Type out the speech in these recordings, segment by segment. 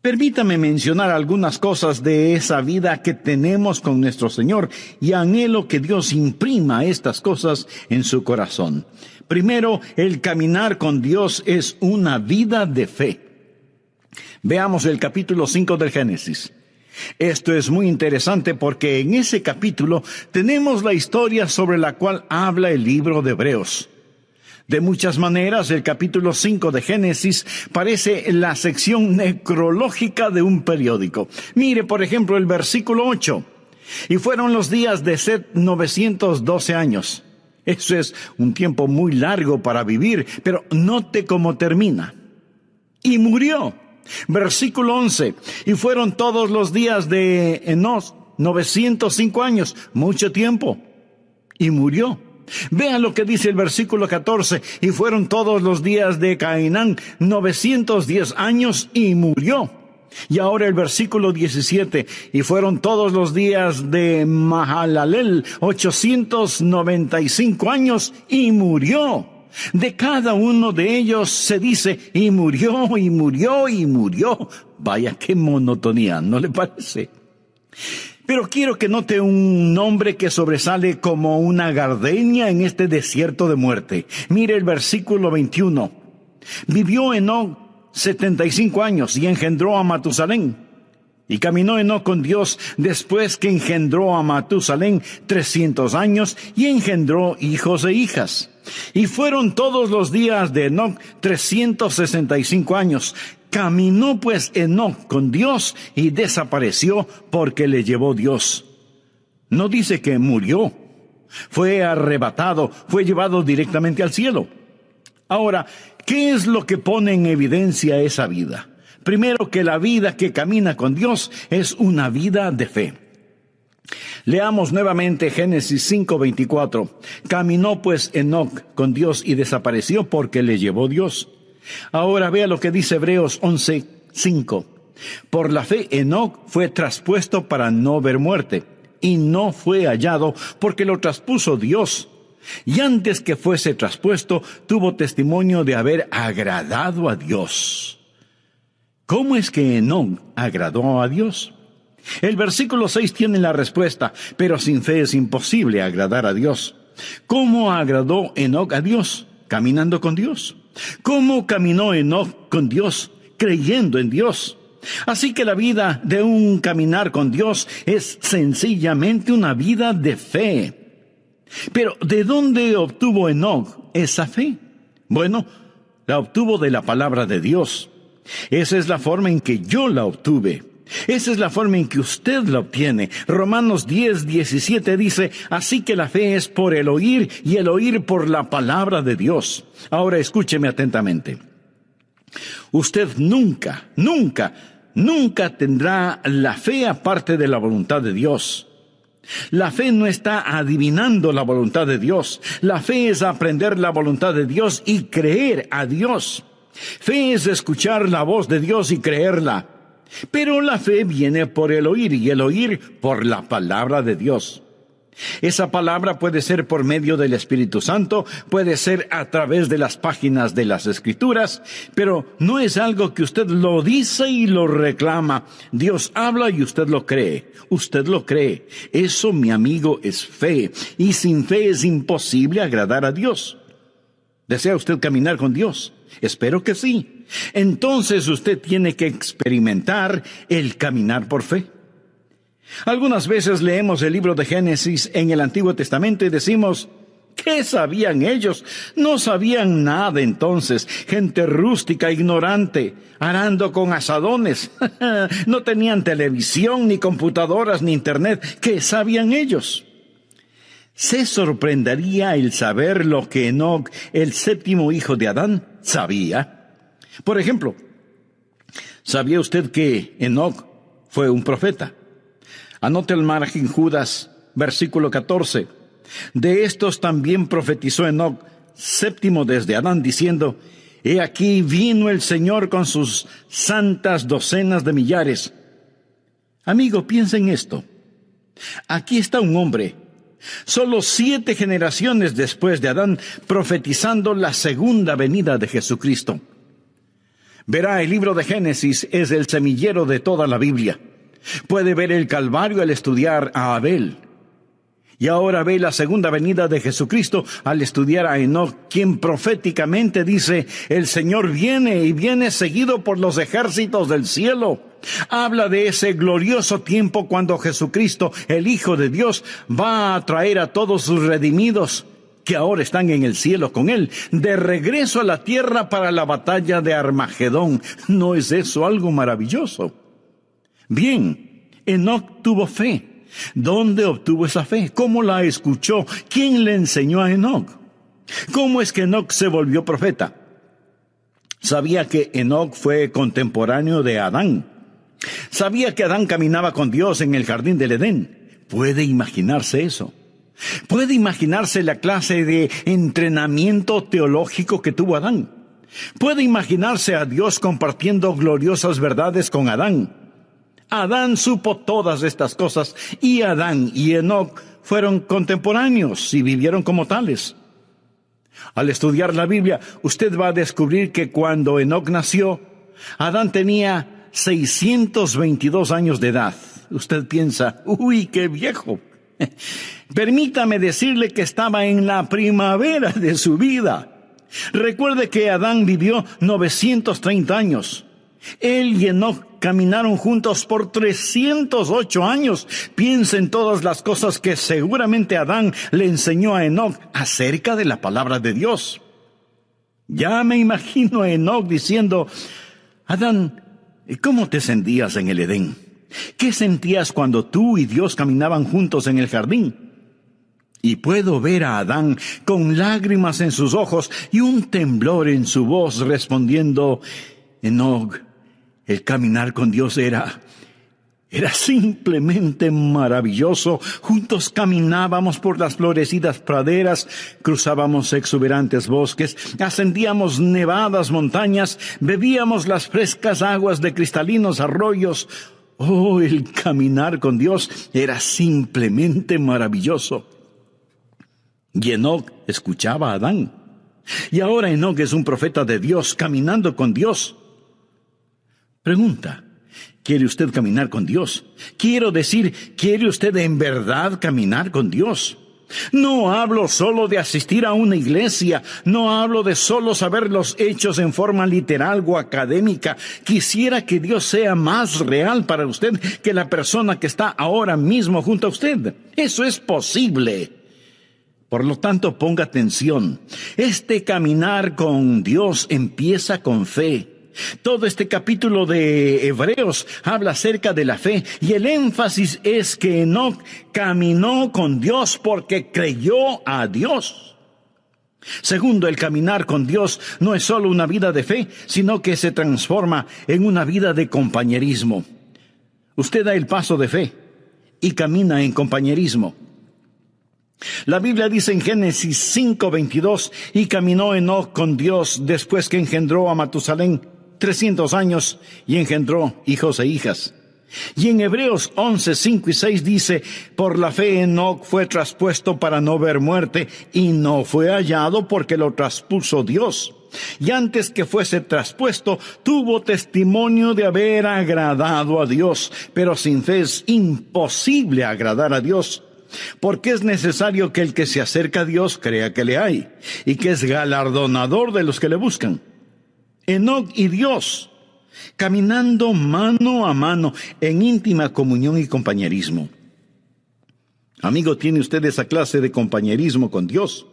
Permítame mencionar algunas cosas de esa vida que tenemos con nuestro Señor y anhelo que Dios imprima estas cosas en su corazón. Primero, el caminar con Dios es una vida de fe. Veamos el capítulo 5 del Génesis. Esto es muy interesante porque en ese capítulo tenemos la historia sobre la cual habla el libro de Hebreos. De muchas maneras, el capítulo 5 de Génesis parece la sección necrológica de un periódico. Mire, por ejemplo, el versículo 8. Y fueron los días de Set 912 años. Eso es un tiempo muy largo para vivir, pero note cómo termina. Y murió. Versículo 11. Y fueron todos los días de Enos 905 años, mucho tiempo. Y murió. Vean lo que dice el versículo 14. Y fueron todos los días de Cainán 910 años y murió. Y ahora el versículo 17. Y fueron todos los días de Mahalalel 895 años y murió. De cada uno de ellos se dice, y murió, y murió, y murió. Vaya qué monotonía, ¿no le parece? Pero quiero que note un nombre que sobresale como una gardenia en este desierto de muerte. Mire el versículo 21. Vivió Enoc 75 años y engendró a Matusalén. Y caminó Enoc con Dios después que engendró a Matusalén 300 años y engendró hijos e hijas. Y fueron todos los días de Enoc 365 años. Caminó pues Enoc con Dios y desapareció porque le llevó Dios. No dice que murió. Fue arrebatado, fue llevado directamente al cielo. Ahora, ¿qué es lo que pone en evidencia esa vida? Primero, que la vida que camina con Dios es una vida de fe. Leamos nuevamente Génesis 5:24. Caminó pues Enoc con Dios y desapareció porque le llevó Dios. Ahora vea lo que dice Hebreos 11:5. Por la fe Enoc fue traspuesto para no ver muerte, y no fue hallado porque lo traspuso Dios. Y antes que fuese traspuesto, tuvo testimonio de haber agradado a Dios. ¿Cómo es que Enoc agradó a Dios? El versículo 6 tiene la respuesta, pero sin fe es imposible agradar a Dios. ¿Cómo agradó Enoc a Dios? Caminando con Dios. ¿Cómo caminó Enoc con Dios? Creyendo en Dios. Así que la vida de un caminar con Dios es sencillamente una vida de fe. Pero, ¿de dónde obtuvo Enoc esa fe? Bueno, la obtuvo de la palabra de Dios. Esa es la forma en que yo la obtuve. Esa es la forma en que usted la obtiene. Romanos 10:17 dice, así que la fe es por el oír y el oír por la palabra de Dios. Ahora escúcheme atentamente. Usted nunca tendrá la fe aparte de la voluntad de Dios. La fe no está adivinando la voluntad de Dios. La fe es aprender la voluntad de Dios y creer a Dios. Fe es escuchar la voz de Dios y creerla. Pero la fe viene por el oír y el oír por la palabra de Dios. Esa palabra puede ser por medio del Espíritu Santo, puede ser a través de las páginas de las Escrituras, pero no es algo que usted lo dice y lo reclama. Dios habla y usted lo cree. Usted lo cree. Eso, mi amigo, es fe. Y sin fe es imposible agradar a Dios. ¿Desea usted caminar con Dios? Espero que sí. Entonces usted tiene que experimentar el caminar por fe. Algunas veces leemos el libro de Génesis en el Antiguo Testamento y decimos, ¿qué sabían ellos? No sabían nada entonces. Gente rústica, ignorante, arando con azadones. No tenían televisión, ni computadoras, ni internet. ¿Qué sabían ellos? Se sorprendería el saber lo que Enoc, el séptimo hijo de Adán, sabía. Por ejemplo, ¿sabía usted que Enoc fue un profeta? Anote al margen Judas, versículo 14. De estos también profetizó Enoc, séptimo desde Adán, diciendo, he aquí vino el Señor con sus santas docenas de millares. Amigo, piensa en esto. Aquí está un hombre, solo 7 generaciones después de Adán, profetizando la segunda venida de Jesucristo. Verá, el libro de Génesis es el semillero de toda la Biblia. Puede ver el Calvario al estudiar a Abel. Y ahora ve la segunda venida de Jesucristo al estudiar a Enoc, quien proféticamente dice: el Señor viene y viene seguido por los ejércitos del cielo. Habla de ese glorioso tiempo cuando Jesucristo, el Hijo de Dios, va a traer a todos sus redimidos, que ahora están en el cielo con Él, de regreso a la tierra para la batalla de Armagedón. ¿No es eso algo maravilloso? Bien, Enoc tuvo fe. ¿Dónde obtuvo esa fe? ¿Cómo la escuchó? ¿Quién le enseñó a Enoc? ¿Cómo es que Enoc se volvió profeta? Sabía que Enoc fue contemporáneo de Adán. Sabía que Adán caminaba con Dios en el jardín del Edén. ¿Puede imaginarse eso? ¿Puede imaginarse la clase de entrenamiento teológico que tuvo Adán? ¿Puede imaginarse a Dios compartiendo gloriosas verdades con Adán? Adán supo todas estas cosas, y Adán y Enoc fueron contemporáneos y vivieron como tales. Al estudiar la Biblia, usted va a descubrir que cuando Enoc nació, Adán tenía 622 años de edad. Usted piensa: ¡uy, qué viejo! Permítame decirle que estaba en la primavera de su vida. Recuerde que Adán vivió 930 años. Él y Enoc caminaron juntos por 308 años. Piensa en todas las cosas que seguramente Adán le enseñó a Enoc acerca de la palabra de Dios. Ya me imagino a Enoc diciendo: Adán, ¿cómo te sentías en el Edén? ¿Qué sentías cuando tú y Dios caminaban juntos en el jardín? Y puedo ver a Adán con lágrimas en sus ojos y un temblor en su voz respondiendo: Enoc, el caminar con Dios era simplemente maravilloso. Juntos caminábamos por las florecidas praderas, cruzábamos exuberantes bosques, ascendíamos nevadas montañas, bebíamos las frescas aguas de cristalinos arroyos. Oh, el caminar con Dios era simplemente maravilloso. Y Enoc escuchaba a Adán. Y ahora Enoc es un profeta de Dios, caminando con Dios. Pregunta: ¿quiere usted caminar con Dios? Quiero decir, ¿quiere usted en verdad caminar con Dios? No hablo solo de asistir a una iglesia, no hablo de solo saber los hechos en forma literal o académica. Quisiera que Dios sea más real para usted que la persona que está ahora mismo junto a usted. Eso es posible. Por lo tanto, ponga atención. Este caminar con Dios empieza con fe. Todo este capítulo de Hebreos habla acerca de la fe, y el énfasis es que Enoc caminó con Dios porque creyó a Dios. Segundo, el caminar con Dios no es solo una vida de fe, sino que se transforma en una vida de compañerismo. Usted da el paso de fe y camina en compañerismo. La Biblia dice en Génesis 5:22, y caminó Enoc con Dios después que engendró a Matusalén 300 años y engendró hijos e hijas. Y en Hebreos 11:5 y 6 dice: por la fe Enoc fue traspuesto para no ver muerte, y no fue hallado porque lo traspuso Dios. Y antes que fuese traspuesto, tuvo testimonio de haber agradado a Dios. Pero sin fe es imposible agradar a Dios, porque es necesario que el que se acerca a Dios crea que le hay, y que es galardonador de los que le buscan. Enoc y Dios, caminando mano a mano en íntima comunión y compañerismo. Amigo, ¿tiene usted esa clase de compañerismo con Dios?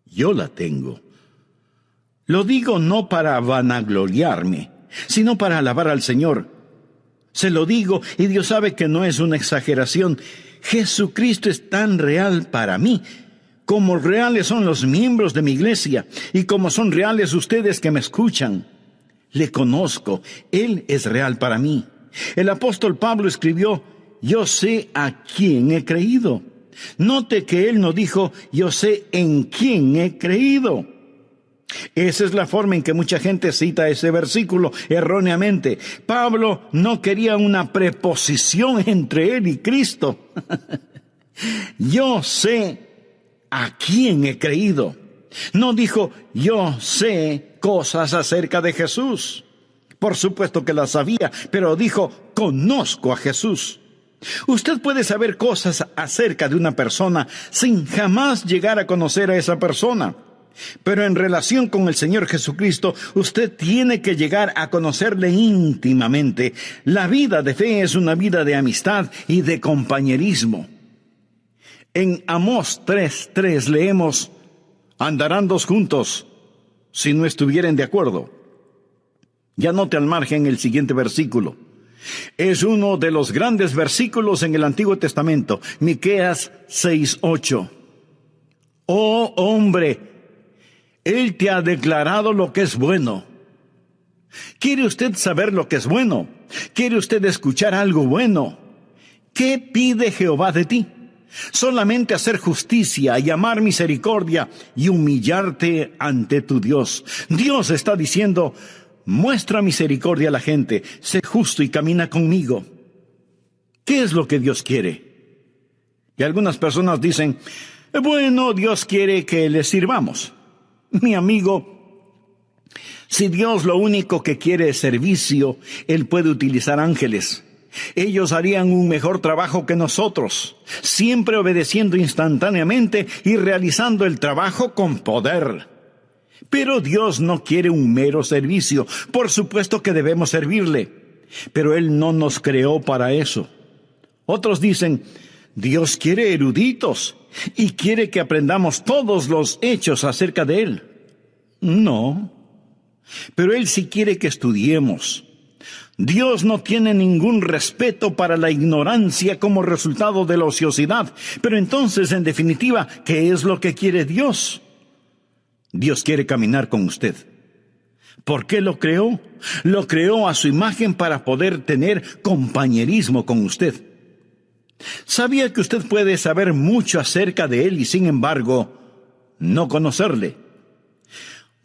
Yo la tengo. Lo digo no para vanagloriarme, sino para alabar al Señor. Se lo digo, y Dios sabe que no es una exageración. Jesucristo es tan real para mí como reales son los miembros de mi iglesia, y como son reales ustedes que me escuchan. Le conozco, Él es real para mí. El apóstol Pablo escribió: yo sé a quién he creído. Note que él no dijo: yo sé en quién he creído. Esa es la forma en que mucha gente cita ese versículo erróneamente. Pablo no quería una preposición entre él y Cristo. Yo sé a quién he creído. No dijo: yo sé cosas acerca de Jesús. Por supuesto que las sabía, pero dijo, conozco a Jesús. Usted puede saber cosas acerca de una persona sin jamás llegar a conocer a esa persona. Pero en relación con el Señor Jesucristo, usted tiene que llegar a conocerle íntimamente. La vida de fe es una vida de amistad y de compañerismo. En Amós 3:3 leemos, andarán dos juntos si no estuvieren de acuerdo. Ya note al margen el siguiente versículo. Es uno de los grandes versículos en el Antiguo Testamento, Miqueas 6:8. Oh hombre, Él te ha declarado lo que es bueno. ¿Quiere usted saber lo que es bueno? ¿Quiere usted escuchar algo bueno? ¿Qué pide Jehová de ti? Solamente hacer justicia y amar misericordia y humillarte ante tu Dios. Dios está diciendo, muestra misericordia a la gente, sé justo y camina conmigo. ¿Qué es lo que Dios quiere? Y algunas personas dicen, bueno, Dios quiere que le sirvamos. Mi amigo, si Dios lo único que quiere es servicio, Él puede utilizar ángeles. Ellos harían un mejor trabajo que nosotros, siempre obedeciendo instantáneamente y realizando el trabajo con poder. Pero Dios no quiere un mero servicio. Por supuesto que debemos servirle, pero Él no nos creó para eso. Otros dicen, Dios quiere eruditos y quiere que aprendamos todos los hechos acerca de Él. No, pero Él sí quiere que estudiemos. Dios no tiene ningún respeto para la ignorancia como resultado de la ociosidad. Pero entonces, en definitiva, ¿qué es lo que quiere Dios? Dios quiere caminar con usted. ¿Por qué lo creó? Lo creó a su imagen para poder tener compañerismo con usted. ¿Sabía que usted puede saber mucho acerca de Él y, sin embargo, no conocerle?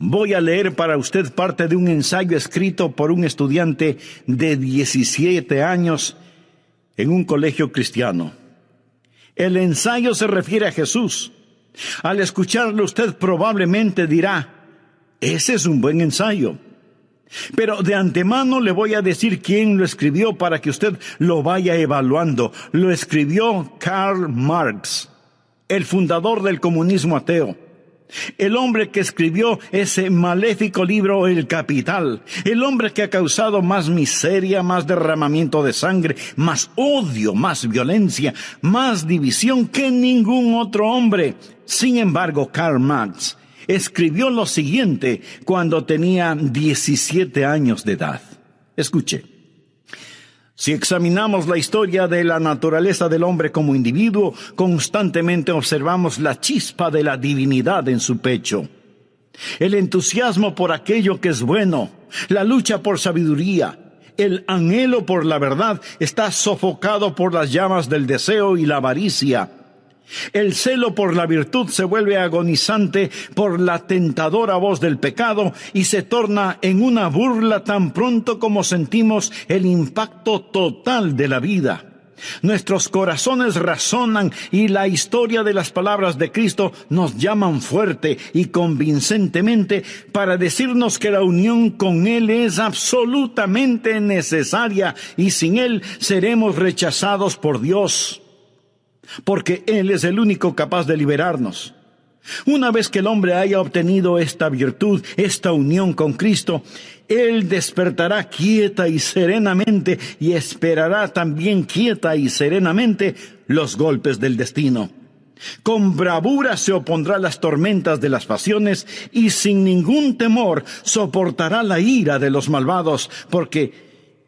Voy a leer para usted parte de un ensayo escrito por un estudiante de 17 años en un colegio cristiano. El ensayo se refiere a Jesús. Al escucharlo usted probablemente dirá, ese es un buen ensayo. Pero de antemano le voy a decir quién lo escribió para que usted lo vaya evaluando. Lo escribió Karl Marx, el fundador del comunismo ateo. El hombre que escribió ese maléfico libro El Capital, el hombre que ha causado más miseria, más derramamiento de sangre, más odio, más violencia, más división que ningún otro hombre. Sin embargo, Karl Marx escribió lo siguiente cuando tenía 17 años de edad. Escuche. Si examinamos la historia de la naturaleza del hombre como individuo, constantemente observamos la chispa de la divinidad en su pecho. El entusiasmo por aquello que es bueno, la lucha por sabiduría, el anhelo por la verdad está sofocado por las llamas del deseo y la avaricia. El celo por la virtud se vuelve agonizante por la tentadora voz del pecado y se torna en una burla tan pronto como sentimos el impacto total de la vida. Nuestros corazones razonan y la historia de las palabras de Cristo nos llaman fuerte y convincentemente para decirnos que la unión con Él es absolutamente necesaria y sin Él seremos rechazados por Dios. Porque Él es el único capaz de liberarnos. Una vez que el hombre haya obtenido esta virtud, esta unión con Cristo, Él despertará quieta y serenamente y esperará también quieta y serenamente los golpes del destino. Con bravura se opondrá a las tormentas de las pasiones y sin ningún temor soportará la ira de los malvados, porque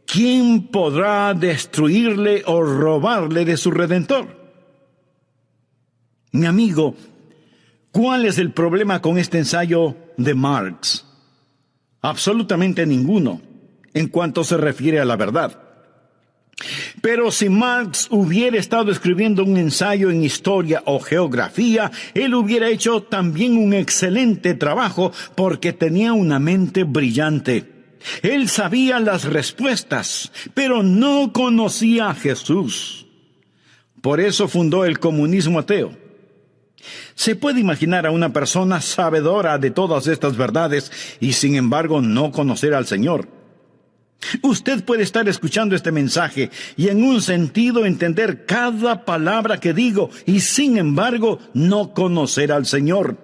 ¿quién podrá destruirle o robarle de su Redentor? Mi amigo, ¿cuál es el problema con este ensayo de Marx? Absolutamente ninguno, en cuanto se refiere a la verdad. Pero si Marx hubiera estado escribiendo un ensayo en historia o geografía, él hubiera hecho también un excelente trabajo porque tenía una mente brillante. Él sabía las respuestas, pero no conocía a Jesús. Por eso fundó el comunismo ateo. Se puede imaginar a una persona sabedora de todas estas verdades y sin embargo no conocer al Señor. Usted puede estar escuchando este mensaje y en un sentido entender cada palabra que digo y sin embargo no conocer al Señor.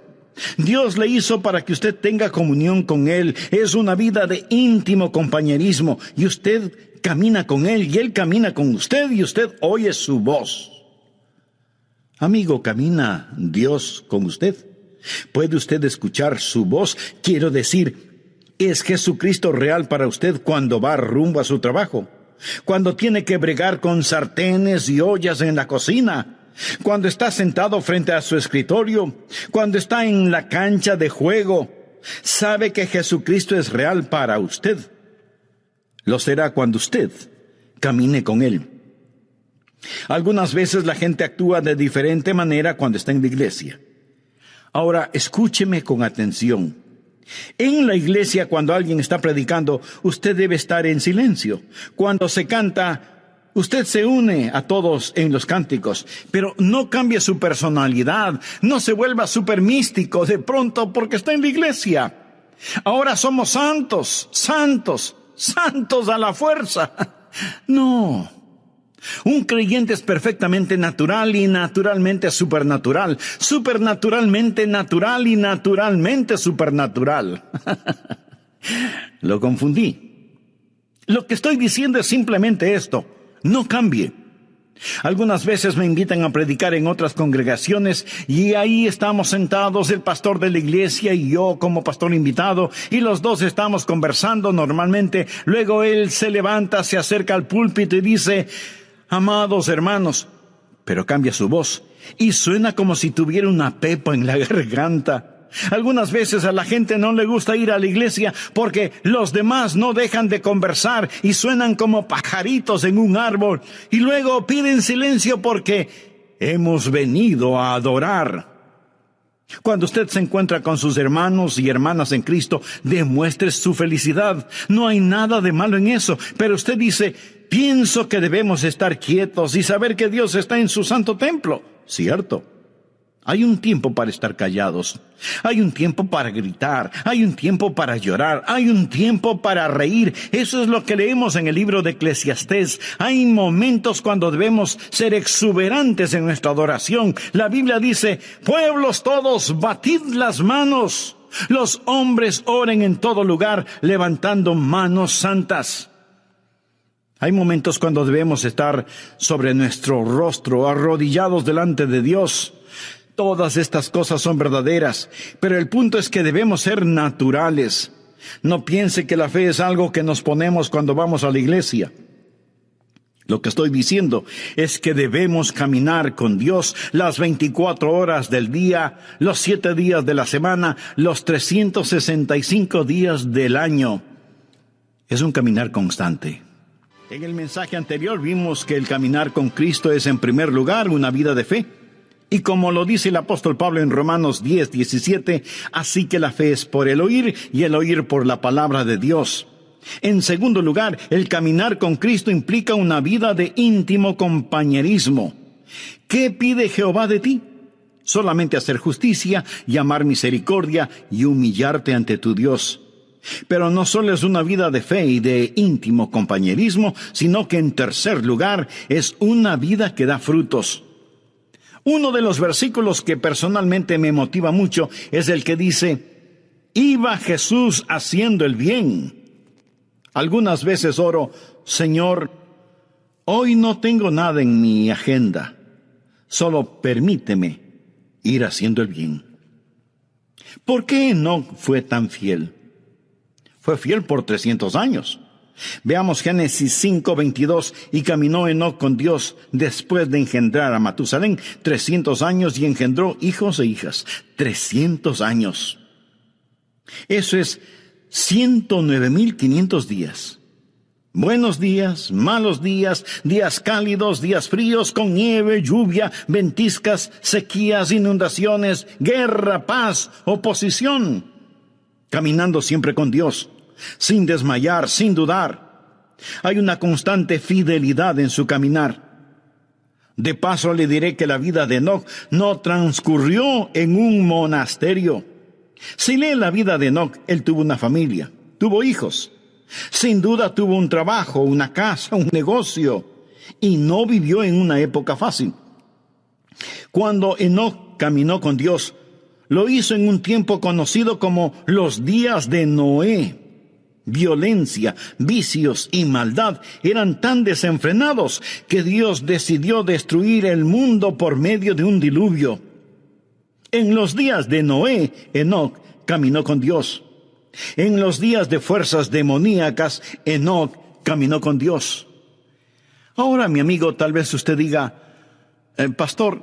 Dios le hizo para que usted tenga comunión con Él. Es una vida de íntimo compañerismo y usted camina con Él y Él camina con usted y usted oye su voz. Amigo, ¿camina Dios con usted? ¿Puede usted escuchar su voz? Quiero decir, ¿es Jesucristo real para usted cuando va rumbo a su trabajo? Cuando tiene que bregar con sartenes y ollas en la cocina, cuando está sentado frente a su escritorio, cuando está en la cancha de juego, ¿sabe que Jesucristo es real para usted? Lo será cuando usted camine con Él. Algunas veces la gente actúa de diferente manera cuando está en la iglesia. Ahora, escúcheme con atención. En la iglesia, cuando alguien está predicando, usted debe estar en silencio. Cuando se canta, usted se une a todos en los cánticos, pero no cambie su personalidad, no se vuelva súper místico de pronto porque está en la iglesia. Ahora somos santos, santos, santos a la fuerza. No. Un creyente es perfectamente natural y naturalmente supernatural, supernaturalmente natural y naturalmente supernatural. Lo confundí. Lo que estoy diciendo es simplemente esto: no cambie. Algunas veces me invitan a predicar en otras congregaciones y ahí estamos sentados, el pastor de la iglesia y yo como pastor invitado, y los dos estamos conversando normalmente. Luego él se levanta, se acerca al púlpito y dice: amados hermanos, pero cambia su voz y suena como si tuviera una pepa en la garganta. Algunas veces a la gente no le gusta ir a la iglesia porque los demás no dejan de conversar y suenan como pajaritos en un árbol. Y luego piden silencio porque hemos venido a adorar. Cuando usted se encuentra con sus hermanos y hermanas en Cristo, demuestre su felicidad. No hay nada de malo en eso. Pero usted dice: pienso que debemos estar quietos y saber que Dios está en su santo templo. Cierto. Hay un tiempo para estar callados. Hay un tiempo para gritar. Hay un tiempo para llorar. Hay un tiempo para reír. Eso es lo que leemos en el libro de Eclesiastés. Hay momentos cuando debemos ser exuberantes en nuestra adoración. La Biblia dice: pueblos todos, batid las manos. Los hombres oren en todo lugar, levantando manos santas. Hay momentos cuando debemos estar sobre nuestro rostro, arrodillados delante de Dios. Todas estas cosas son verdaderas, pero el punto es que debemos ser naturales. No piense que la fe es algo que nos ponemos cuando vamos a la iglesia. Lo que estoy diciendo es que debemos caminar con Dios las 24 horas del día, los 7 días de la semana, los 365 días del año. Es un caminar constante. En el mensaje anterior vimos que el caminar con Cristo es en primer lugar una vida de fe. Y como lo dice el apóstol Pablo en Romanos 10:17, así que la fe es por el oír y el oír por la palabra de Dios. En segundo lugar, el caminar con Cristo implica una vida de íntimo compañerismo. ¿Qué pide Jehová de ti? Solamente hacer justicia y amar misericordia y humillarte ante tu Dios. Pero no solo es una vida de fe y de íntimo compañerismo, sino que en tercer lugar es una vida que da frutos. Uno de los versículos que personalmente me motiva mucho es el que dice: iba Jesús haciendo el bien. Algunas veces oro: Señor, hoy no tengo nada en mi agenda, solo permíteme ir haciendo el bien. ¿Por qué no fue tan fiel? Fue fiel por 300 años. Veamos Génesis 5:22. Y caminó Enoc con Dios después de engendrar a Matusalén 300 años y engendró hijos e hijas. 300 años. Eso es 109,500 días. Buenos días, malos días, días cálidos, días fríos, con nieve, lluvia, ventiscas, sequías, inundaciones, guerra, paz, oposición. Caminando siempre con Dios, sin desmayar, sin dudar. Hay una constante fidelidad en su caminar. De paso le diré que la vida de Enoc no transcurrió en un monasterio. Si lee la vida de Enoc, él tuvo una familia, tuvo hijos. Sin duda tuvo un trabajo, una casa, un negocio, y no vivió en una época fácil. Cuando Enoc caminó con Dios, lo hizo en un tiempo conocido como los días de Noé. Violencia, vicios y maldad eran tan desenfrenados que Dios decidió destruir el mundo por medio de un diluvio. En los días de Noé, Enoc caminó con Dios. En los días de fuerzas demoníacas, Enoc caminó con Dios. Ahora, mi amigo, tal vez usted diga, pastor,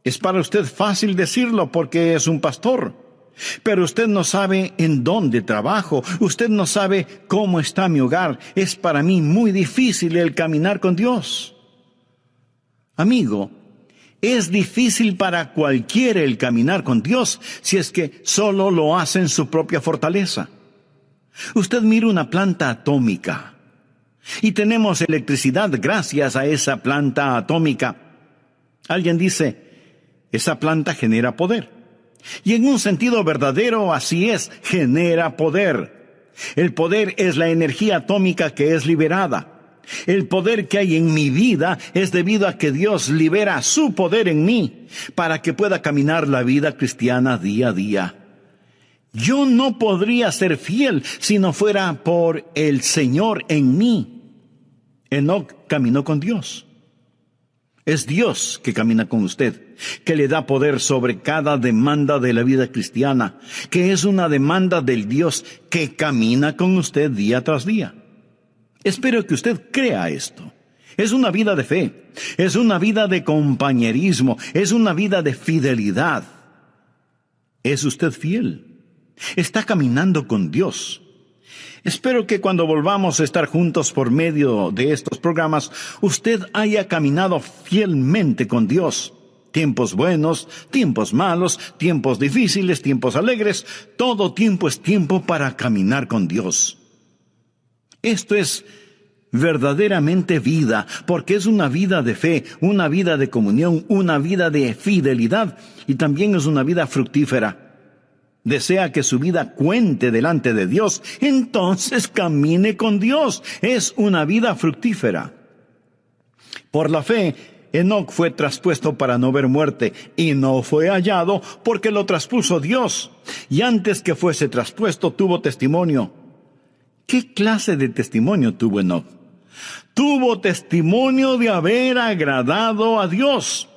es para usted fácil decirlo porque es un pastor. Pero usted no sabe en dónde trabajo, usted no sabe cómo está mi hogar. Es para mí muy difícil el caminar con Dios. Amigo, es difícil para cualquiera el caminar con Dios si es que solo lo hace en su propia fortaleza. Usted mira una planta atómica y tenemos electricidad gracias a esa planta atómica. Alguien dice, esa planta genera poder. Y en un sentido verdadero, así es, genera poder. El poder es la energía atómica que es liberada. El poder que hay en mi vida es debido a que Dios libera su poder en mí para que pueda caminar la vida cristiana día a día. Yo no podría ser fiel si no fuera por el Señor en mí. Enoc caminó con Dios. Es Dios que camina con usted, que le da poder sobre cada demanda de la vida cristiana, que es una demanda del Dios que camina con usted día tras día. Espero que usted crea esto. Es una vida de fe, es una vida de compañerismo, es una vida de fidelidad. ¿Es usted fiel? ¿Está caminando con Dios? Espero que cuando volvamos a estar juntos por medio de estos programas, usted haya caminado fielmente con Dios. Tiempos buenos, tiempos malos, tiempos difíciles, tiempos alegres, todo tiempo es tiempo para caminar con Dios. Esto es verdaderamente vida, porque es una vida de fe, una vida de comunión, una vida de fidelidad y también es una vida fructífera. Desea que su vida cuente delante de Dios, entonces camine con Dios. Es una vida fructífera. Por la fe, Enoc fue traspuesto para no ver muerte, y no fue hallado porque lo traspuso Dios. Y antes que fuese traspuesto, tuvo testimonio. ¿Qué clase de testimonio tuvo Enoc? Tuvo testimonio de haber agradado a Dios.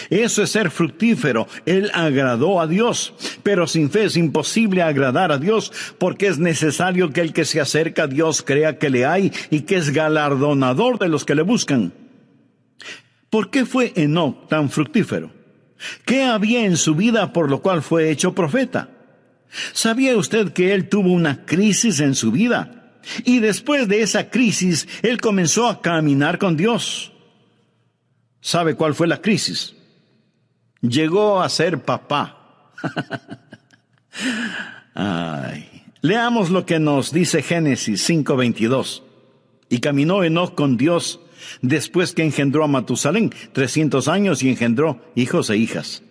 Eso es ser fructífero. Él agradó a Dios, pero sin fe es imposible agradar a Dios, porque es necesario que el que se acerca a Dios crea que le hay y que es galardonador de los que le buscan. ¿Por qué fue Enoc tan fructífero? ¿Qué había en su vida por lo cual fue hecho profeta? ¿Sabía usted que él tuvo una crisis en su vida? Y después de esa crisis, él comenzó a caminar con Dios. ¿Sabe cuál fue la crisis? Llegó a ser papá. Leamos lo que nos dice Génesis 5:22. Y caminó Enoc con Dios después que engendró a Matusalén 300 años y engendró hijos e hijas.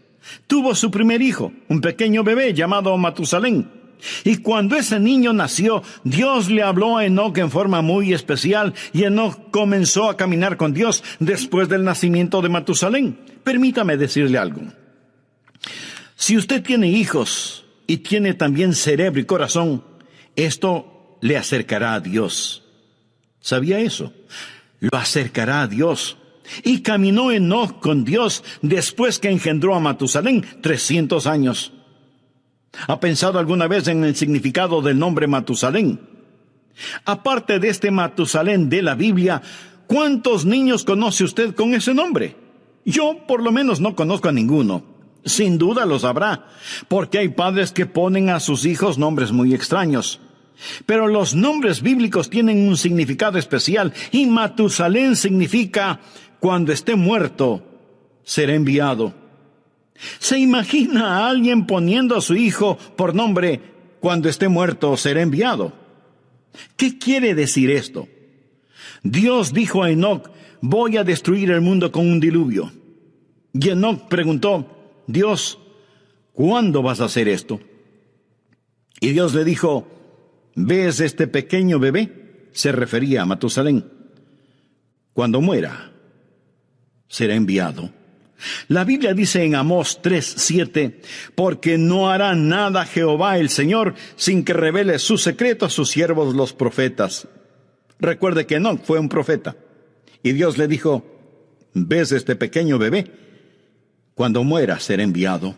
Tuvo su primer hijo, un pequeño bebé llamado Matusalén. Y cuando ese niño nació, Dios le habló a Enoc en forma muy especial, y Enoc comenzó a caminar con Dios después del nacimiento de Matusalén. Permítame decirle algo. Si usted tiene hijos y tiene también cerebro y corazón, esto le acercará a Dios. ¿Sabía eso? Lo acercará a Dios. Y caminó Enoc con Dios después que engendró a Matusalén 300 años. ¿Ha pensado alguna vez en el significado del nombre Matusalén? Aparte de este Matusalén de la Biblia, ¿cuántos niños conoce usted con ese nombre? Yo por lo menos no conozco a ninguno. Sin duda los habrá, porque hay padres que ponen a sus hijos nombres muy extraños. Pero los nombres bíblicos tienen un significado especial, y Matusalén significa cuando esté muerto, será enviado. ¿Se imagina a alguien poniendo a su hijo por nombre cuando esté muerto será enviado? ¿Qué quiere decir esto? Dios dijo a Enoc: voy a destruir el mundo con un diluvio. Y Enoc preguntó: Dios, ¿cuándo vas a hacer esto? Y Dios le dijo: ¿ves este pequeño bebé? Se refería a Matusalén. Cuando muera, será enviado. La Biblia dice en Amós 3:7, porque no hará nada Jehová el Señor sin que revele su secreto a sus siervos los profetas. Recuerde que Enoc fue un profeta. Y Dios le dijo: ¿ves este pequeño bebé? Cuando muera será enviado.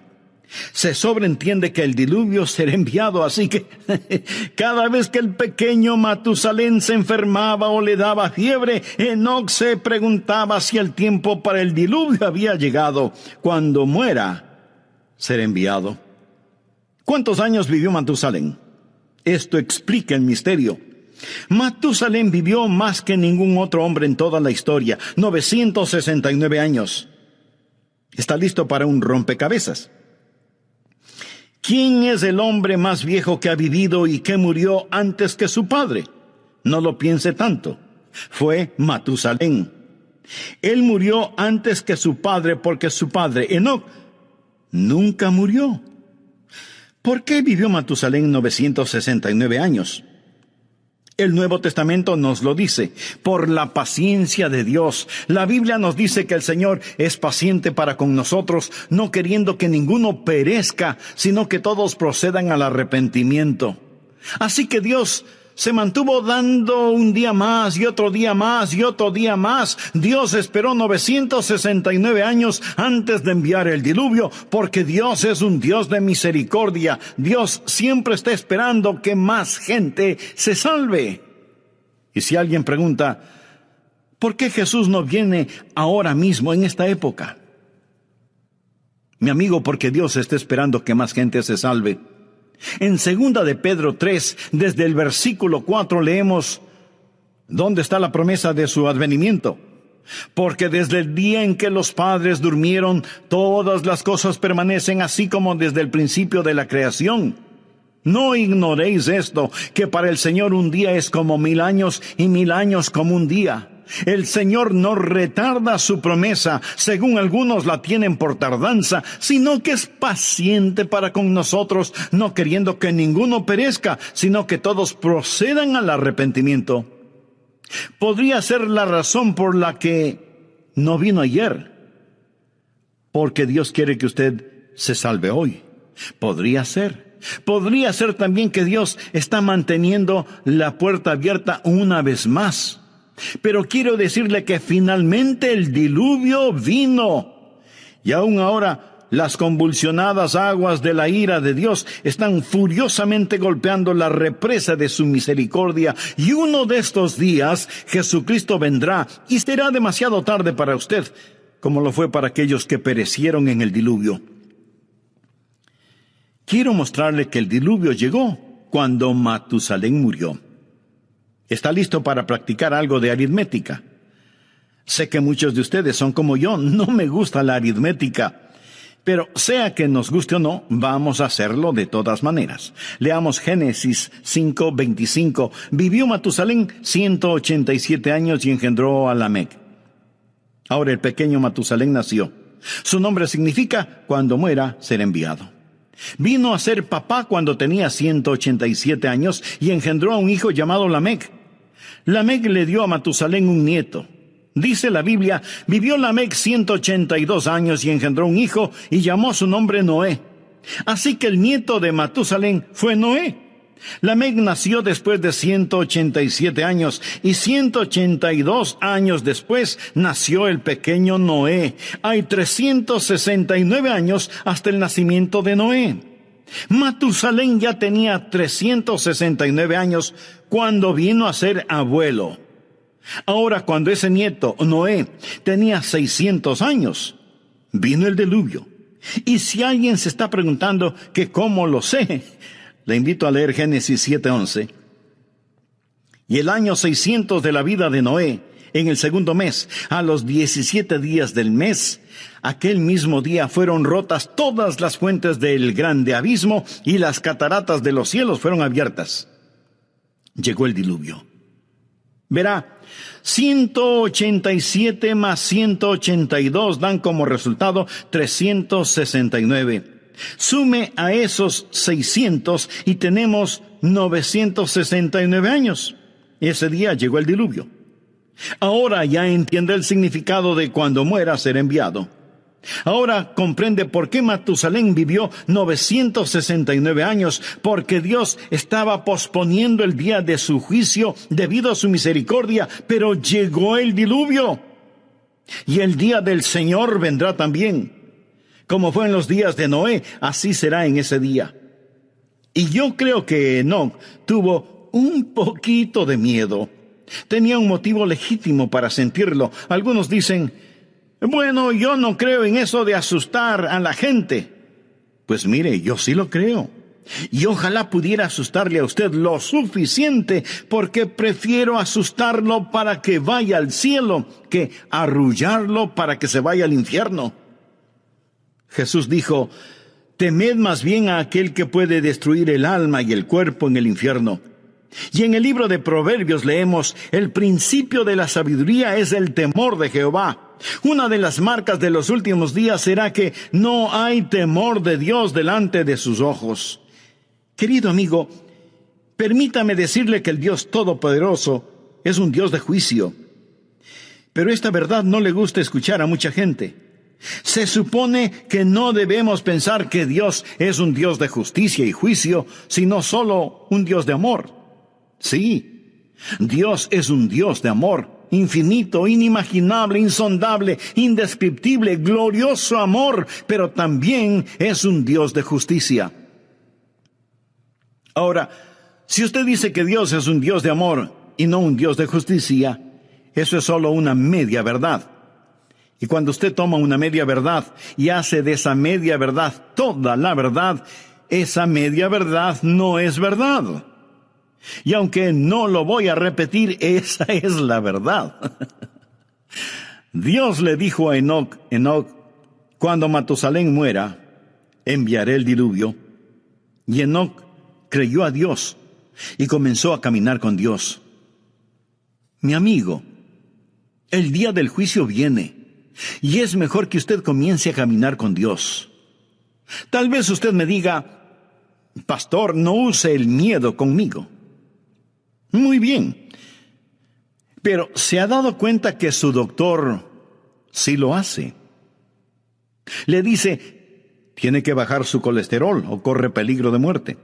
Se sobreentiende que el diluvio será enviado, así que cada vez que el pequeño Matusalén se enfermaba o le daba fiebre, Enoc se preguntaba si el tiempo para el diluvio había llegado. Cuando muera, será enviado. ¿Cuántos años vivió Matusalén? Esto explica el misterio. Matusalén vivió más que ningún otro hombre en toda la historia, 969 años. ¿Está listo para un rompecabezas? ¿Quién es el hombre más viejo que ha vivido y que murió antes que su padre? No lo piense tanto. Fue Matusalén. Él murió antes que su padre porque su padre, Enoc, nunca murió. ¿Por qué vivió Matusalén 969 años? El Nuevo Testamento nos lo dice: por la paciencia de Dios. La Biblia nos dice que el Señor es paciente para con nosotros, no queriendo que ninguno perezca, sino que todos procedan al arrepentimiento. Así que Dios se mantuvo dando un día más y otro día más y otro día más. Dios esperó 969 años antes de enviar el diluvio, porque Dios es un Dios de misericordia. Dios siempre está esperando que más gente se salve. Y si alguien pregunta: ¿por qué Jesús no viene ahora mismo en esta época? Mi amigo, porque Dios está esperando que más gente se salve. En 2 de Pedro 3, desde el versículo 4 leemos: ¿dónde está la promesa de su advenimiento? Porque desde el día en que los padres durmieron, todas las cosas permanecen así como desde el principio de la creación. No ignoréis esto, que para el Señor un día es como 1000 años y 1000 años como un día. El Señor no retarda su promesa, según algunos la tienen por tardanza, sino que es paciente para con nosotros, no queriendo que ninguno perezca, sino que todos procedan al arrepentimiento. Podría ser la razón por la que no vino ayer, porque Dios quiere que usted se salve hoy. Podría ser también que Dios está manteniendo la puerta abierta una vez más. Pero quiero decirle que finalmente el diluvio vino. Y aún ahora las convulsionadas aguas de la ira de Dios están furiosamente golpeando la represa de su misericordia. Y uno de estos días Jesucristo vendrá y será demasiado tarde para usted, como lo fue para aquellos que perecieron en el diluvio. Quiero mostrarle que el diluvio llegó cuando Matusalén murió. ¿Está listo para practicar algo de aritmética? Sé que muchos de ustedes son como yo, no me gusta la aritmética, pero sea que nos guste o no, vamos a hacerlo de todas maneras. Leamos Génesis 5:25. Vivió Matusalén 187 años y engendró a Lamec. Ahora el pequeño Matusalén nació. Su nombre significa: cuando muera será enviado. Vino a ser papá cuando tenía 187 años y engendró a un hijo llamado Lamec. Lamec le dio a Matusalén un nieto. Dice la Biblia: vivió Lamec 182 años y engendró un hijo y llamó su nombre Noé. Así que el nieto de Matusalén fue Noé. Lamec nació después de 187 años y 182 años después nació el pequeño Noé. Hay 369 años hasta el nacimiento de Noé. Matusalén ya tenía 369 años cuando vino a ser abuelo. Ahora, cuando ese nieto, Noé, tenía 600 años, vino el diluvio. Y si alguien se está preguntando que cómo lo sé, le invito a leer Génesis 7:11. Y el año 600 de la vida de Noé, en el segundo mes, a los 17 días del mes, aquel mismo día fueron rotas todas las fuentes del grande abismo y las cataratas de los cielos fueron abiertas. Llegó el diluvio. Verá, 187 más 182 dan como resultado 369. Sume a esos 600 y tenemos 969 años. Ese día llegó el diluvio. Ahora ya entiende el significado de cuando muera ser enviado. Ahora comprende por qué Matusalén vivió 969 años, porque Dios estaba posponiendo el día de su juicio debido a su misericordia, pero llegó el diluvio. Y el día del Señor vendrá también. Como fue en los días de Noé, así será en ese día. Y yo creo que Enoc tuvo un poquito de miedo. Tenía un motivo legítimo para sentirlo. Algunos dicen, bueno, yo no creo en eso de asustar a la gente. Pues mire, yo sí lo creo. Y ojalá pudiera asustarle a usted lo suficiente, porque prefiero asustarlo para que vaya al cielo que arrullarlo para que se vaya al infierno. Jesús dijo, temed más bien a aquel que puede destruir el alma y el cuerpo en el infierno. Y en el libro de Proverbios leemos, el principio de la sabiduría es el temor de Jehová. Una de las marcas de los últimos días será que no hay temor de Dios delante de sus ojos. Querido amigo, permítame decirle que el Dios Todopoderoso es un Dios de juicio. Pero esta verdad no le gusta escuchar a mucha gente. Se supone que no debemos pensar que Dios es un Dios de justicia y juicio, sino solo un Dios de amor. Sí, Dios es un Dios de amor, infinito, inimaginable, insondable, indescriptible, glorioso amor, pero también es un Dios de justicia. Ahora, si usted dice que Dios es un Dios de amor y no un Dios de justicia, eso es solo una media verdad. Y cuando usted toma una media verdad y hace de esa media verdad toda la verdad, esa media verdad no es verdad. Y aunque no lo voy a repetir, esa es la verdad. Dios le dijo a Enoc, cuando Matusalén muera, enviaré el diluvio. Y Enoc creyó a Dios y comenzó a caminar con Dios. Mi amigo, el día del juicio viene. Y es mejor que usted comience a caminar con Dios. Tal vez usted me diga, pastor, no use el miedo conmigo. Muy bien. Pero ¿se ha dado cuenta que su doctor sí lo hace? Le dice, tiene que bajar su colesterol o corre peligro de muerte.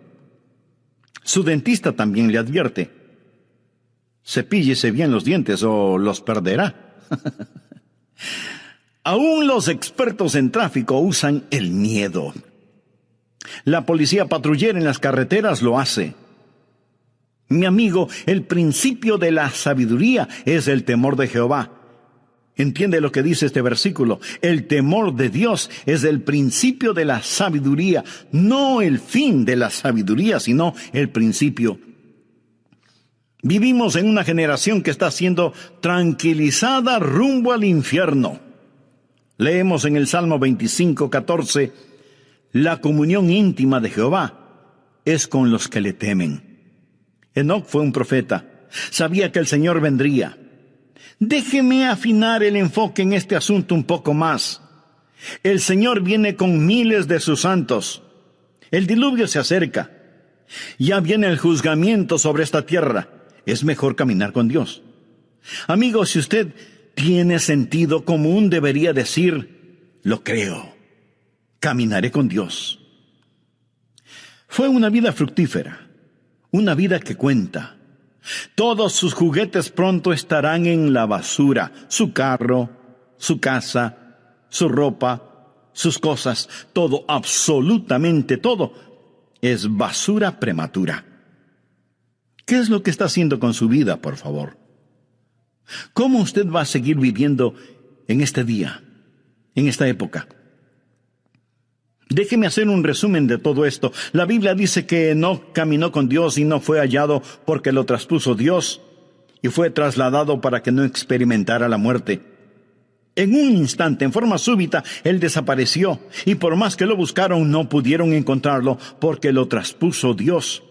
Su dentista también le advierte, cepíllese bien los dientes o los perderá. Aún los expertos en tráfico usan el miedo. La policía patrullera en las carreteras lo hace. Mi amigo, el principio de la sabiduría es el temor de Jehová. ¿Entiende lo que dice este versículo? El temor de Dios es el principio de la sabiduría, no el fin de la sabiduría, sino el principio. Vivimos en una generación que está siendo tranquilizada rumbo al infierno. Leemos en el Salmo 25:14, la comunión íntima de Jehová es con los que le temen. Enoc fue un profeta, sabía que el Señor vendría. Déjeme afinar el enfoque en este asunto un poco más. El Señor viene con miles de sus santos. El diluvio se acerca. Ya viene el juzgamiento sobre esta tierra. Es mejor caminar con Dios. Amigo, si usted tiene sentido común, debería decir, lo creo. Caminaré con Dios. Fue una vida fructífera, una vida que cuenta. Todos sus juguetes pronto estarán en la basura. Su carro, su casa, su ropa, sus cosas, todo, absolutamente todo, es basura prematura. ¿Qué es lo que está haciendo con su vida, por favor? ¿Cómo usted va a seguir viviendo en este día, en esta época? Déjeme hacer un resumen de todo esto. La Biblia dice que Enoc caminó con Dios y no fue hallado porque lo traspuso Dios y fue trasladado para que no experimentara la muerte. En un instante, en forma súbita, él desapareció y por más que lo buscaron no pudieron encontrarlo porque lo traspuso Dios.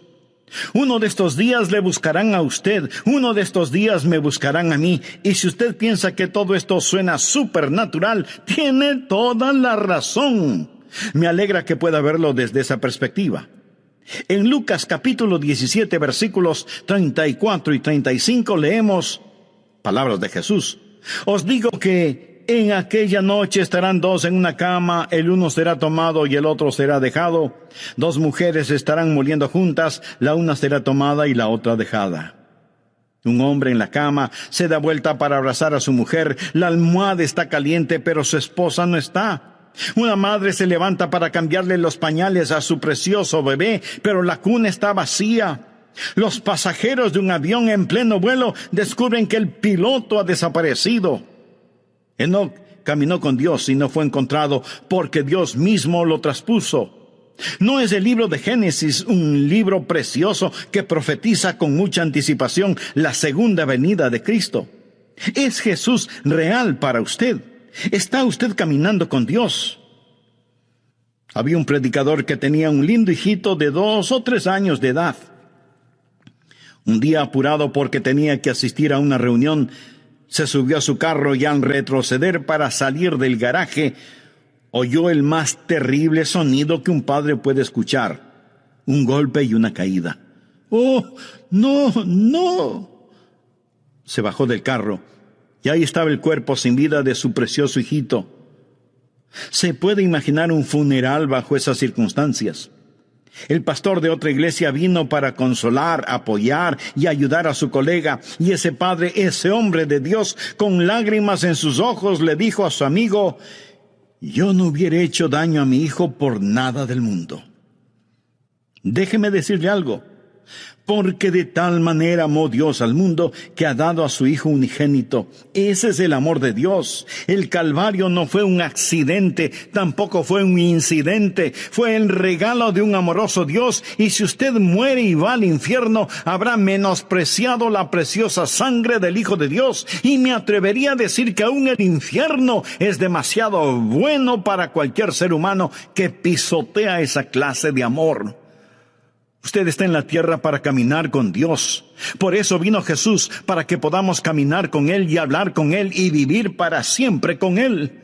Uno de estos días le buscarán a usted, uno de estos días me buscarán a mí. Y si usted piensa que todo esto suena supernatural, tiene toda la razón. Me alegra que pueda verlo desde esa perspectiva. En Lucas capítulo 17, versículos 34 y 35 leemos palabras de Jesús. Os digo que en aquella noche estarán dos en una cama, el uno será tomado y el otro será dejado. Dos mujeres estarán muriendo juntas, la una será tomada y la otra dejada. Un hombre en la cama se da vuelta para abrazar a su mujer. La almohada está caliente, pero su esposa no está. Una madre se levanta para cambiarle los pañales a su precioso bebé, pero la cuna está vacía. Los pasajeros de un avión en pleno vuelo descubren que el piloto ha desaparecido. Enoc caminó con Dios y no fue encontrado porque Dios mismo lo traspuso. ¿No es el libro de Génesis un libro precioso que profetiza con mucha anticipación la segunda venida de Cristo? ¿Es Jesús real para usted? ¿Está usted caminando con Dios? Había un predicador que tenía un lindo hijito de 2 o 3 años de edad. Un día, apurado porque tenía que asistir a una reunión, se subió a su carro y al retroceder para salir del garaje, oyó el más terrible sonido que un padre puede escuchar: un golpe y una caída. ¡Oh, no, no! Se bajó del carro y ahí estaba el cuerpo sin vida de su precioso hijito. ¿Se puede imaginar un funeral bajo esas circunstancias? El pastor de otra iglesia vino para consolar, apoyar y ayudar a su colega, y ese padre, ese hombre de Dios, con lágrimas en sus ojos, le dijo a su amigo: yo no hubiera hecho daño a mi hijo por nada del mundo. Déjeme decirle algo. Porque de tal manera amó Dios al mundo que ha dado a su Hijo unigénito. Ese es el amor de Dios. El Calvario no fue un accidente, tampoco fue un incidente. Fue el regalo de un amoroso Dios. Y si usted muere y va al infierno, habrá menospreciado la preciosa sangre del Hijo de Dios. Y me atrevería a decir que aún el infierno es demasiado bueno para cualquier ser humano que pisotea esa clase de amor. Usted está en la tierra para caminar con Dios. Por eso vino Jesús, para que podamos caminar con Él y hablar con Él y vivir para siempre con Él.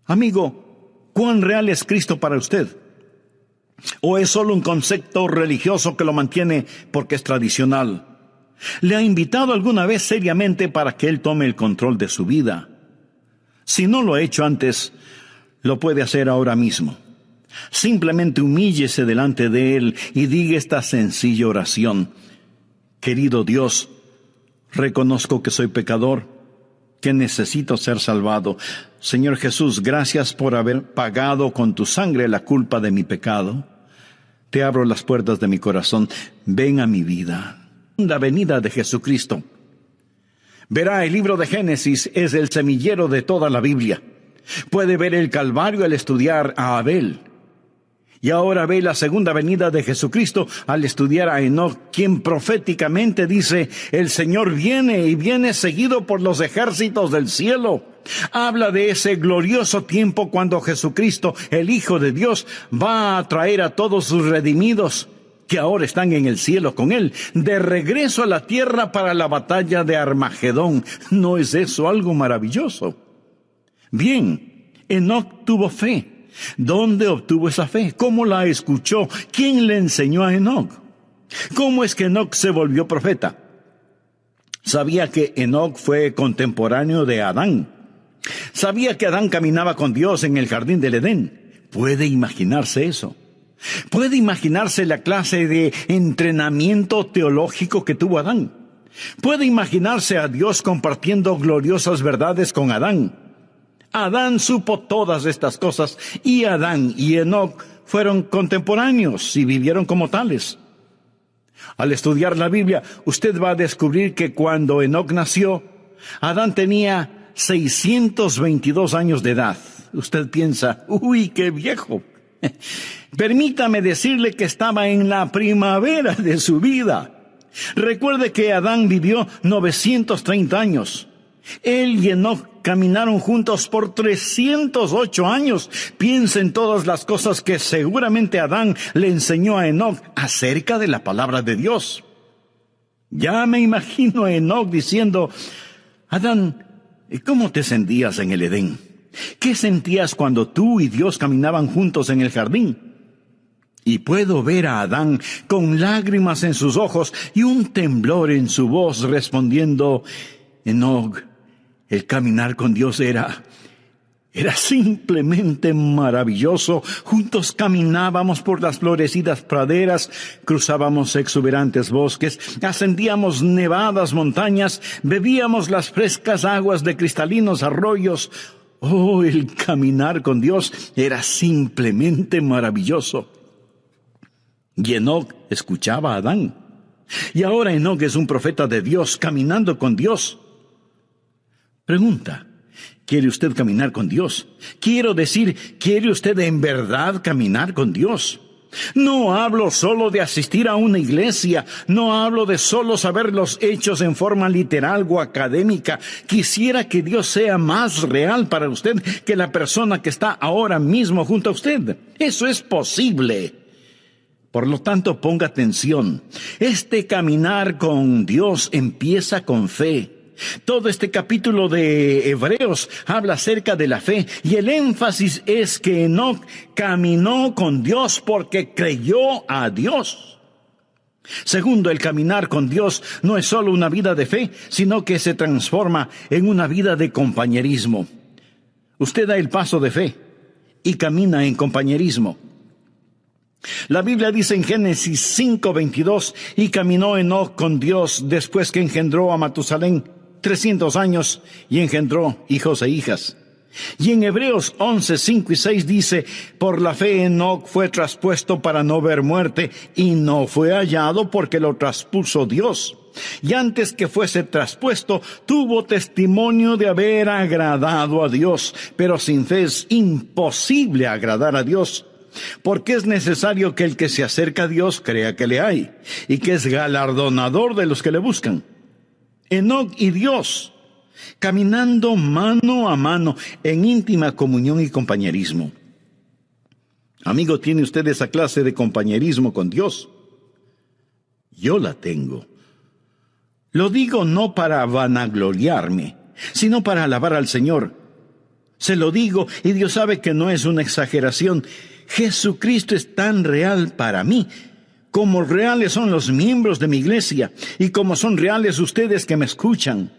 Amigo, ¿cuán real es Cristo para usted? ¿O es solo un concepto religioso que lo mantiene porque es tradicional? ¿Le ha invitado alguna vez seriamente para que Él tome el control de su vida? Si no lo ha hecho antes, lo puede hacer ahora mismo. Simplemente humíllese delante de Él y diga esta sencilla oración: querido Dios, reconozco que soy pecador, que necesito ser salvado. Señor Jesús, gracias por haber pagado con tu sangre la culpa de mi pecado. Te abro las puertas de mi corazón. Ven a mi vida. La venida de Jesucristo. Verá, el libro de Génesis es el semillero de toda la Biblia. Puede ver el Calvario al estudiar a Abel. Y ahora ve la segunda venida de Jesucristo al estudiar a Enoc, quien proféticamente dice: el Señor viene y viene seguido por los ejércitos del cielo. Habla de ese glorioso tiempo cuando Jesucristo, el Hijo de Dios, va a traer a todos sus redimidos, que ahora están en el cielo con Él, de regreso a la tierra para la batalla de Armagedón. ¿No es eso algo maravilloso? Bien, Enoc tuvo fe. ¿Dónde obtuvo esa fe? ¿Cómo la escuchó? ¿Quién le enseñó a Enoc? ¿Cómo es que Enoc se volvió profeta? Sabía que Enoc fue contemporáneo de Adán. Sabía que Adán caminaba con Dios en el jardín del Edén. ¿Puede imaginarse eso? ¿Puede imaginarse la clase de entrenamiento teológico que tuvo Adán? ¿Puede imaginarse a Dios compartiendo gloriosas verdades con Adán? Adán supo todas estas cosas, y Adán y Enoc fueron contemporáneos y vivieron como tales. Al estudiar la Biblia, usted va a descubrir que cuando Enoc nació, Adán tenía 622 años de edad. Usted piensa: ¡uy, qué viejo! Permítame decirle que estaba en la primavera de su vida. Recuerde que Adán vivió 930 años. Él y Enoc caminaron juntos por 308 años. Piensa en todas las cosas que seguramente Adán le enseñó a Enoc acerca de la palabra de Dios. Ya me imagino a Enoc diciendo: Adán, ¿cómo te sentías en el Edén? ¿Qué sentías cuando tú y Dios caminaban juntos en el jardín? Y puedo ver a Adán con lágrimas en sus ojos y un temblor en su voz respondiendo: Enoc, el caminar con Dios era simplemente maravilloso. Juntos caminábamos por las florecidas praderas, cruzábamos exuberantes bosques, ascendíamos nevadas montañas, bebíamos las frescas aguas de cristalinos arroyos. Oh, el caminar con Dios era simplemente maravilloso. Y Enoc escuchaba a Adán. Y ahora Enoc es un profeta de Dios, caminando con Dios. Pregunta: ¿quiere usted caminar con Dios? Quiero decir, ¿quiere usted en verdad caminar con Dios? No hablo solo de asistir a una iglesia, no hablo de solo saber los hechos en forma literal o académica. Quisiera que Dios sea más real para usted que la persona que está ahora mismo junto a usted. Eso es posible. Por lo tanto, ponga atención. Este caminar con Dios empieza con fe. Todo este capítulo de Hebreos habla acerca de la fe, y el énfasis es que Enoc caminó con Dios porque creyó a Dios. Segundo, el caminar con Dios no es solo una vida de fe, sino que se transforma en una vida de compañerismo. Usted da el paso de fe y camina en compañerismo. La Biblia dice en Génesis 5:22, y caminó Enoc con Dios después que engendró a Matusalén 300 años y engendró hijos e hijas. Y en Hebreos 11:5 y 6 dice: por la fe Enoc fue traspuesto para no ver muerte, y no fue hallado porque lo traspuso Dios. Y antes que fuese traspuesto, tuvo testimonio de haber agradado a Dios. Pero sin fe es imposible agradar a Dios, porque es necesario que el que se acerca a Dios crea que le hay, y que es galardonador de los que le buscan. Enoc y Dios, caminando mano a mano en íntima comunión y compañerismo. Amigo, ¿tiene usted esa clase de compañerismo con Dios? Yo la tengo. Lo digo no para vanagloriarme, sino para alabar al Señor. Se lo digo, y Dios sabe que no es una exageración. Jesucristo es tan real para mí como reales son los miembros de mi iglesia, y como son reales ustedes que me escuchan.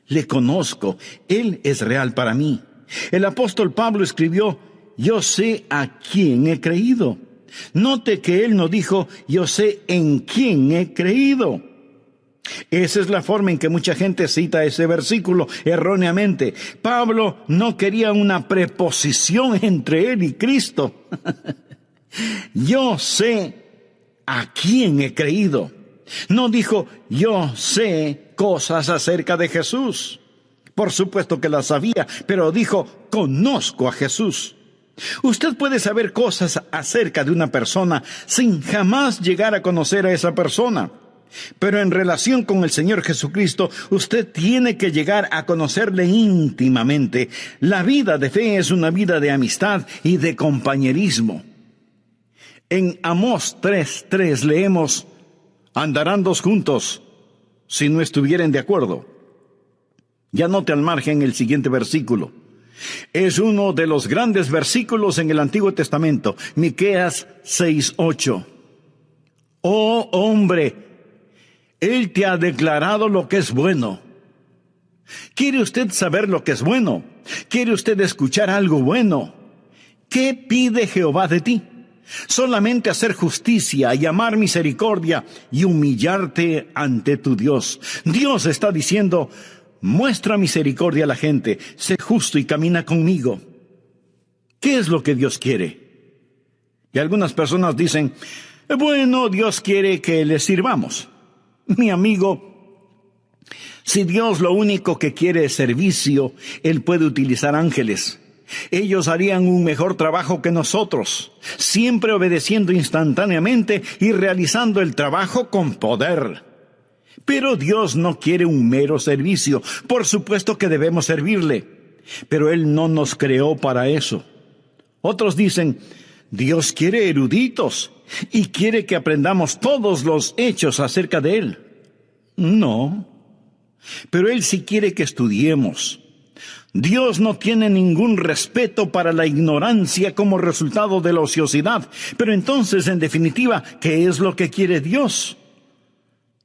Le conozco, Él es real para mí. El apóstol Pablo escribió: yo sé a quién he creído. Note que él no dijo: yo sé en quién he creído. Esa es la forma en que mucha gente cita ese versículo erróneamente. Pablo no quería una preposición entre él y Cristo. Yo sé a quién he creído. No dijo: yo sé cosas acerca de Jesús. Por supuesto que las sabía, pero dijo: conozco a Jesús. Usted puede saber cosas acerca de una persona sin jamás llegar a conocer a esa persona. Pero en relación con el Señor Jesucristo, usted tiene que llegar a conocerle íntimamente. La vida de fe es una vida de amistad y de compañerismo. En Amós 3:3 leemos: andarán dos juntos si no estuvieren de acuerdo. Ya note al margen el siguiente versículo. Es uno de los grandes versículos en el Antiguo Testamento, Miqueas 6:8. Oh hombre, Él te ha declarado lo que es bueno. ¿Quiere usted saber lo que es bueno? ¿Quiere usted escuchar algo bueno? ¿Qué pide Jehová de ti? Solamente hacer justicia y amar misericordia y humillarte ante tu Dios. Dios está diciendo: muestra misericordia a la gente, sé justo y camina conmigo. ¿Qué es lo que Dios quiere? Y algunas personas dicen: bueno, Dios quiere que le sirvamos. Mi amigo, si Dios lo único que quiere es servicio, Él puede utilizar ángeles. Ellos harían un mejor trabajo que nosotros, siempre obedeciendo instantáneamente y realizando el trabajo con poder. Pero Dios no quiere un mero servicio. Por supuesto que debemos servirle, pero Él no nos creó para eso. Otros dicen, Dios quiere eruditos y quiere que aprendamos todos los hechos acerca de Él. No, pero Él sí quiere que estudiemos. Dios no tiene ningún respeto para la ignorancia como resultado de la ociosidad. Pero entonces, en definitiva, ¿qué es lo que quiere Dios?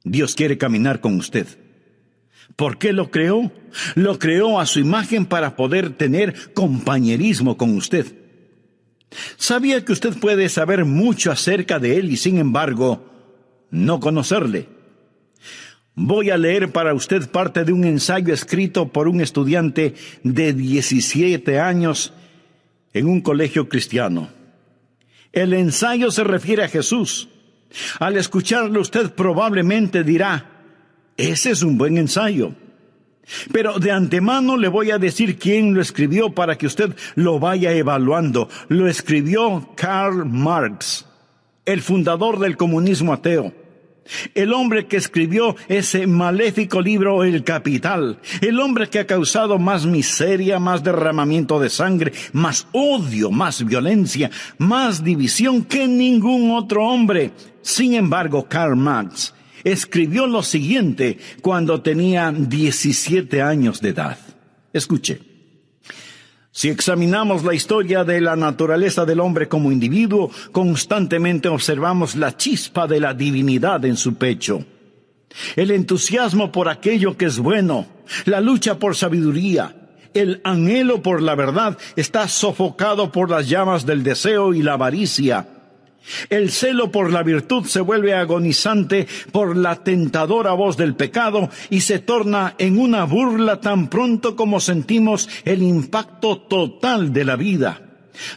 Dios quiere caminar con usted. ¿Por qué lo creó? Lo creó a su imagen para poder tener compañerismo con usted. ¿Sabía que usted puede saber mucho acerca de Él y, sin embargo, no conocerle? Voy a leer para usted parte de un ensayo escrito por un estudiante de 17 años en un colegio cristiano. El ensayo se refiere a Jesús. Al escucharlo usted probablemente dirá, ese es un buen ensayo. Pero de antemano le voy a decir quién lo escribió para que usted lo vaya evaluando. Lo escribió Karl Marx, el fundador del comunismo ateo. El hombre que escribió ese maléfico libro El Capital, el hombre que ha causado más miseria, más derramamiento de sangre, más odio, más violencia, más división que ningún otro hombre. Sin embargo, Karl Marx escribió lo siguiente cuando tenía 17 años de edad. Escuche. Si examinamos la historia de la naturaleza del hombre como individuo, constantemente observamos la chispa de la divinidad en su pecho. El entusiasmo por aquello que es bueno, la lucha por sabiduría, el anhelo por la verdad está sofocado por las llamas del deseo y la avaricia. El celo por la virtud se vuelve agonizante por la tentadora voz del pecado y se torna en una burla tan pronto como sentimos el impacto total de la vida.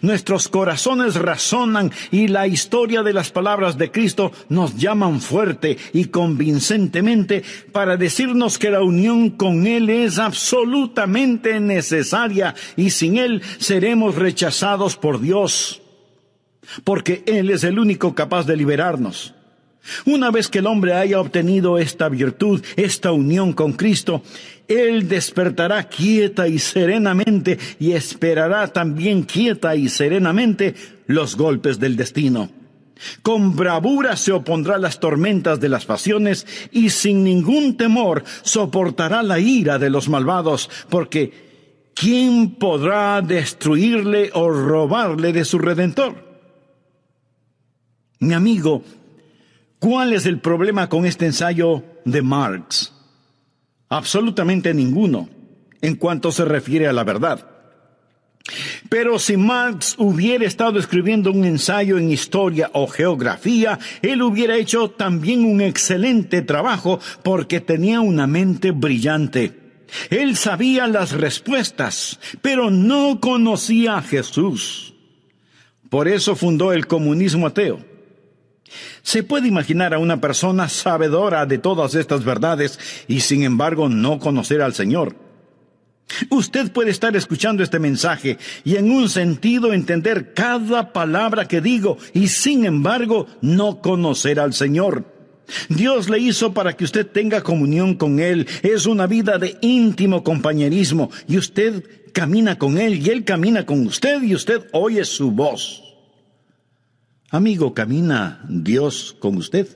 Nuestros corazones razonan y la historia de las palabras de Cristo nos llaman fuerte y convincentemente para decirnos que la unión con Él es absolutamente necesaria y sin Él seremos rechazados por Dios. Porque Él es el único capaz de liberarnos. Una vez que el hombre haya obtenido esta virtud, esta unión con Cristo, Él despertará quieta y serenamente y esperará también quieta y serenamente los golpes del destino. Con bravura se opondrá a las tormentas de las pasiones y sin ningún temor soportará la ira de los malvados, porque ¿quién podrá destruirle o robarle de su Redentor? Mi amigo, ¿cuál es el problema con este ensayo de Marx? Absolutamente ninguno, en cuanto se refiere a la verdad. Pero si Marx hubiera estado escribiendo un ensayo en historia o geografía, él hubiera hecho también un excelente trabajo porque tenía una mente brillante. Él sabía las respuestas, pero no conocía a Jesús. Por eso fundó el comunismo ateo. ¿Se puede imaginar a una persona sabedora de todas estas verdades y sin embargo no conocer al Señor? Usted puede estar escuchando este mensaje y en un sentido entender cada palabra que digo y sin embargo no conocer al Señor. Dios le hizo para que usted tenga comunión con Él. Es una vida de íntimo compañerismo y usted camina con Él y Él camina con usted y usted oye su voz. Amigo, ¿camina Dios con usted?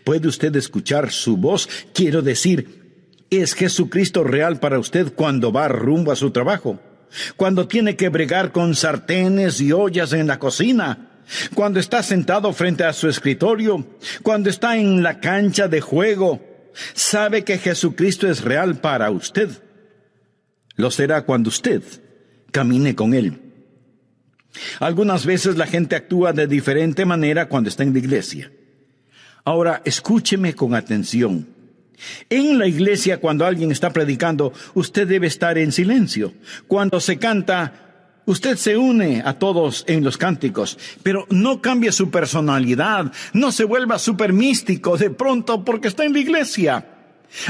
¿Puede usted escuchar su voz? Quiero decir, ¿es Jesucristo real para usted cuando va rumbo a su trabajo? Cuando tiene que bregar con sartenes y ollas en la cocina, cuando está sentado frente a su escritorio, cuando está en la cancha de juego, ¿sabe que Jesucristo es real para usted? Lo será cuando usted camine con Él. Algunas veces la gente actúa de diferente manera cuando está en la iglesia. Ahora, escúcheme con atención. En la iglesia, cuando alguien está predicando, usted debe estar en silencio. Cuando se canta, usted se une a todos en los cánticos, pero no cambie su personalidad, no se vuelva súper místico de pronto porque está en la iglesia.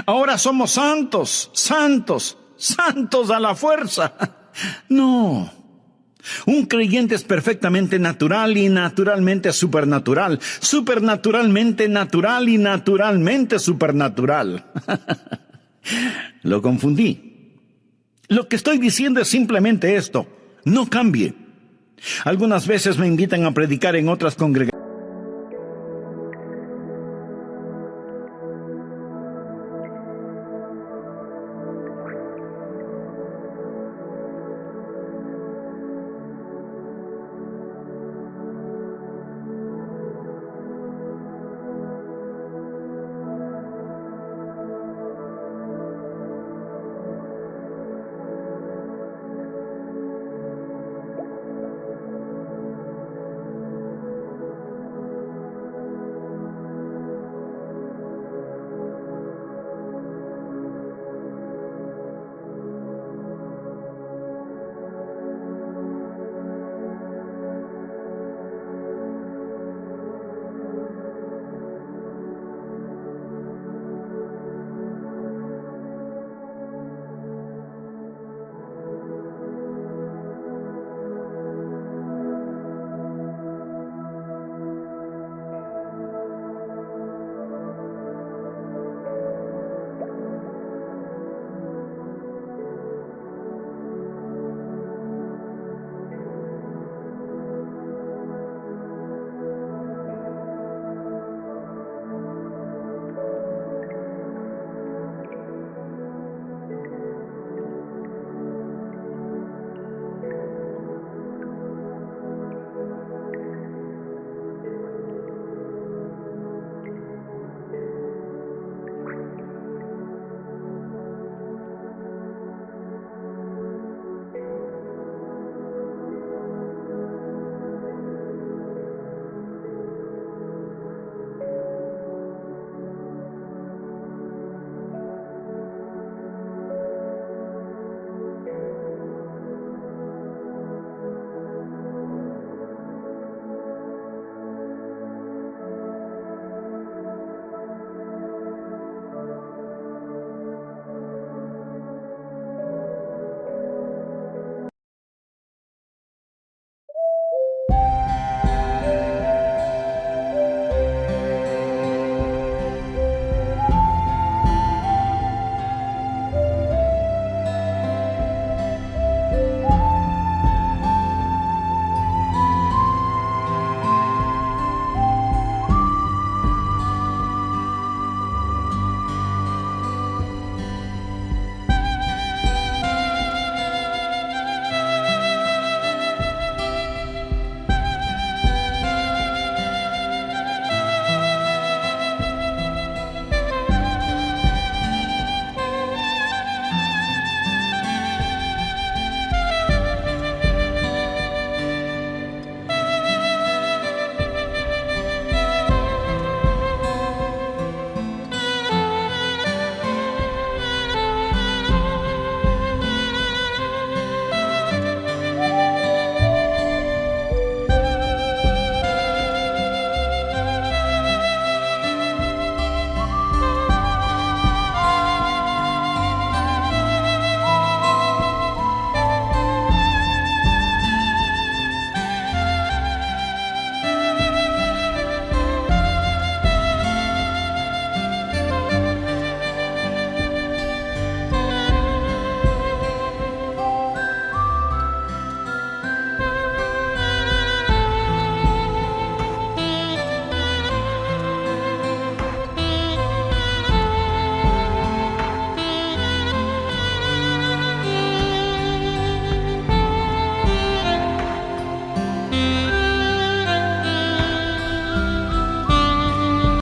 Ahora somos santos, santos, santos a la fuerza. No. Un creyente es perfectamente natural y naturalmente supernatural, supernaturalmente natural y naturalmente supernatural. Lo confundí. Lo que estoy diciendo es simplemente esto: no cambie. Algunas veces me invitan a predicar en otras congregaciones.